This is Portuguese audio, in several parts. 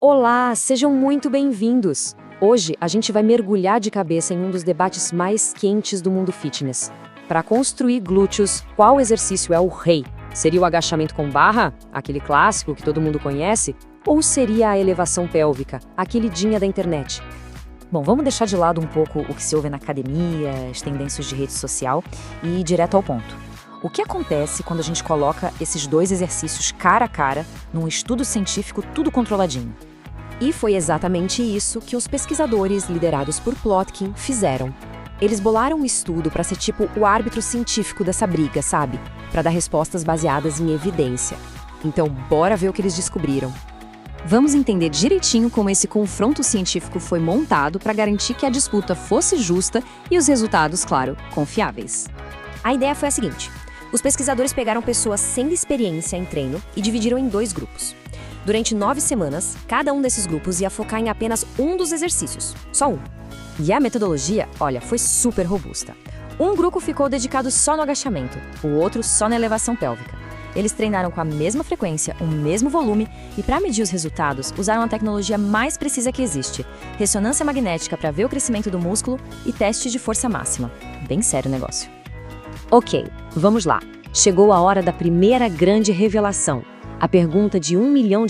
Olá, sejam muito bem-vindos! Hoje a gente vai mergulhar de cabeça em um dos debates mais quentes do mundo fitness. Para construir glúteos, qual exercício é o rei? Seria o agachamento com barra, aquele clássico que todo mundo conhece? Ou seria a elevação pélvica, a queridinha da internet? Bom, vamos deixar de lado um pouco o que se ouve na academia, as tendências de rede social e ir direto ao ponto. O que acontece quando a gente coloca esses dois exercícios cara a cara num estudo científico tudo controladinho? E foi exatamente isso que os pesquisadores liderados por Plotkin fizeram. Eles bolaram um estudo para ser tipo o árbitro científico dessa briga, sabe? Para dar respostas baseadas em evidência. Então, bora ver o que eles descobriram. Vamos entender direitinho como esse confronto científico foi montado para garantir que a disputa fosse justa e os resultados, claro, confiáveis. A ideia foi a seguinte: os pesquisadores pegaram pessoas sem experiência em treino e dividiram em dois grupos. Durante 9 semanas, cada um desses grupos ia focar em apenas um dos exercícios, só um. E a metodologia, olha, foi super robusta. Um grupo ficou dedicado só no agachamento, o outro só na elevação pélvica. Eles treinaram com a mesma frequência, o mesmo volume e, para medir os resultados, usaram a tecnologia mais precisa que existe: ressonância magnética para ver o crescimento do músculo e teste de força máxima. Bem sério o negócio. Ok, vamos lá. Chegou a hora da primeira grande revelação. A pergunta de $1 milhão.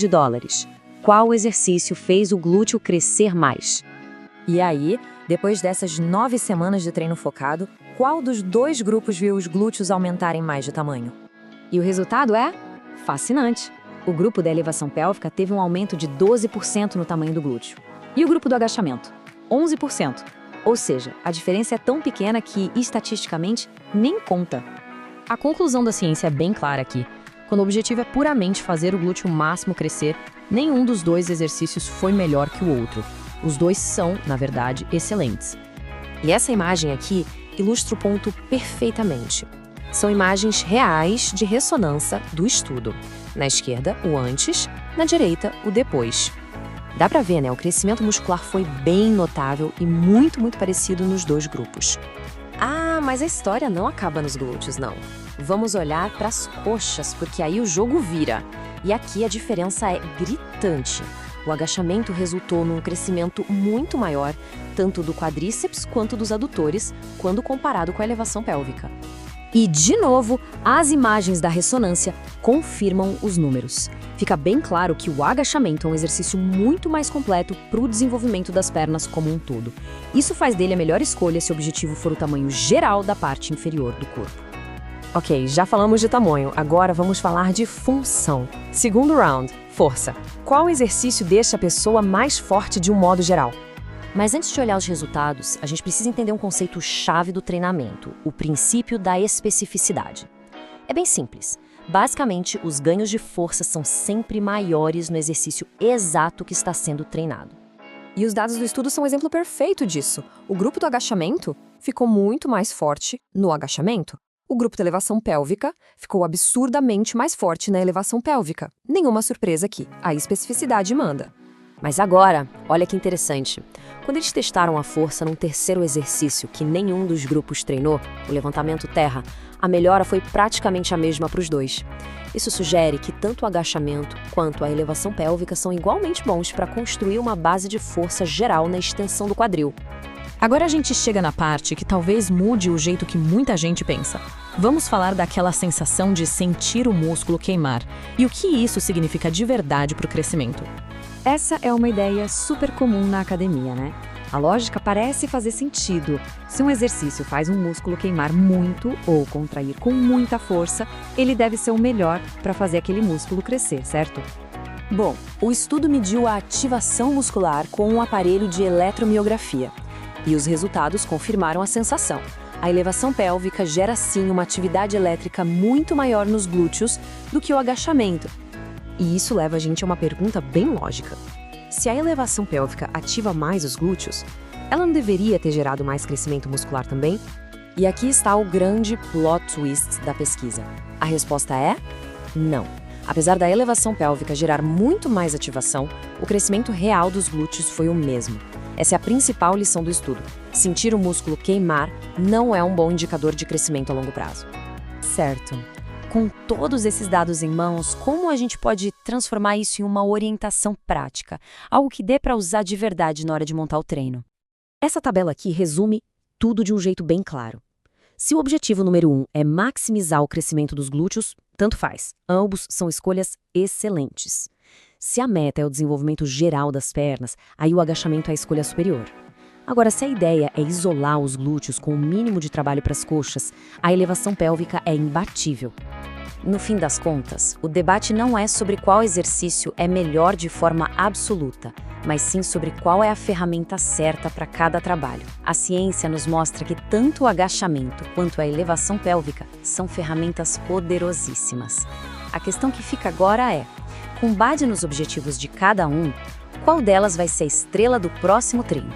Qual exercício fez o glúteo crescer mais? E aí, depois dessas 9 semanas de treino focado, qual dos dois grupos viu os glúteos aumentarem mais de tamanho? E o resultado é fascinante. O grupo da elevação pélvica teve um aumento de 12% no tamanho do glúteo. E o grupo do agachamento? 11%. Ou seja, a diferença é tão pequena que, estatisticamente, nem conta. A conclusão da ciência é bem clara aqui. Quando o objetivo é puramente fazer o glúteo máximo crescer, nenhum dos dois exercícios foi melhor que o outro. Os dois são, na verdade, excelentes. E essa imagem aqui ilustra o ponto perfeitamente. São imagens reais de ressonância do estudo. Na esquerda, o antes, na direita, o depois. Dá pra ver, né? O crescimento muscular foi bem notável e muito parecido nos dois grupos. Ah, mas a história não acaba nos glúteos, não. Vamos olhar para as coxas, porque aí o jogo vira. E aqui a diferença é gritante. O agachamento resultou num crescimento muito maior, tanto do quadríceps quanto dos adutores, quando comparado com a elevação pélvica. E, de novo, as imagens da ressonância confirmam os números. Fica bem claro que o agachamento é um exercício muito mais completo para o desenvolvimento das pernas como um todo. Isso faz dele a melhor escolha se o objetivo for o tamanho geral da parte inferior do corpo. Ok, já falamos de tamanho, agora vamos falar de função. Segundo round, força. Qual exercício deixa a pessoa mais forte de um modo geral? Mas antes de olhar os resultados, a gente precisa entender um conceito-chave do treinamento: o princípio da especificidade. É bem simples. Basicamente, os ganhos de força são sempre maiores no exercício exato que está sendo treinado. E os dados do estudo são um exemplo perfeito disso. O grupo do agachamento ficou muito mais forte no agachamento. O grupo da elevação pélvica ficou absurdamente mais forte na elevação pélvica. Nenhuma surpresa aqui, a especificidade manda. Mas agora, olha que interessante. Quando eles testaram a força num terceiro exercício que nenhum dos grupos treinou, o levantamento terra, a melhora foi praticamente a mesma para os dois. Isso sugere que tanto o agachamento quanto a elevação pélvica são igualmente bons para construir uma base de força geral na extensão do quadril. Agora a gente chega na parte que talvez mude o jeito que muita gente pensa. Vamos falar daquela sensação de sentir o músculo queimar e o que isso significa de verdade para o crescimento. Essa é uma ideia super comum na academia, né? A lógica parece fazer sentido. Se um exercício faz um músculo queimar muito ou contrair com muita força, ele deve ser o melhor para fazer aquele músculo crescer, certo? Bom, o estudo mediu a ativação muscular com um aparelho de eletromiografia. E os resultados confirmaram a sensação. A elevação pélvica gera sim uma atividade elétrica muito maior nos glúteos do que o agachamento. E isso leva a gente a uma pergunta bem lógica. Se a elevação pélvica ativa mais os glúteos, ela não deveria ter gerado mais crescimento muscular também? E aqui está o grande plot twist da pesquisa. A resposta é não. Apesar da elevação pélvica gerar muito mais ativação, o crescimento real dos glúteos foi o mesmo. Essa é a principal lição do estudo. Sentir o músculo queimar não é um bom indicador de crescimento a longo prazo. Certo. Com todos esses dados em mãos, como a gente pode transformar isso em uma orientação prática? Algo que dê para usar de verdade na hora de montar o treino? Essa tabela aqui resume tudo de um jeito bem claro. Se o objetivo número 1 é maximizar o crescimento dos glúteos, tanto faz. Ambos são escolhas excelentes. Se a meta é o desenvolvimento geral das pernas, aí o agachamento é a escolha superior. Agora, se a ideia é isolar os glúteos com o mínimo de trabalho para as coxas, a elevação pélvica é imbatível. No fim das contas, o debate não é sobre qual exercício é melhor de forma absoluta, mas sim sobre qual é a ferramenta certa para cada trabalho. A ciência nos mostra que tanto o agachamento quanto a elevação pélvica são ferramentas poderosíssimas. A questão que fica agora é, com base nos objetivos de cada um, qual delas vai ser a estrela do próximo treino?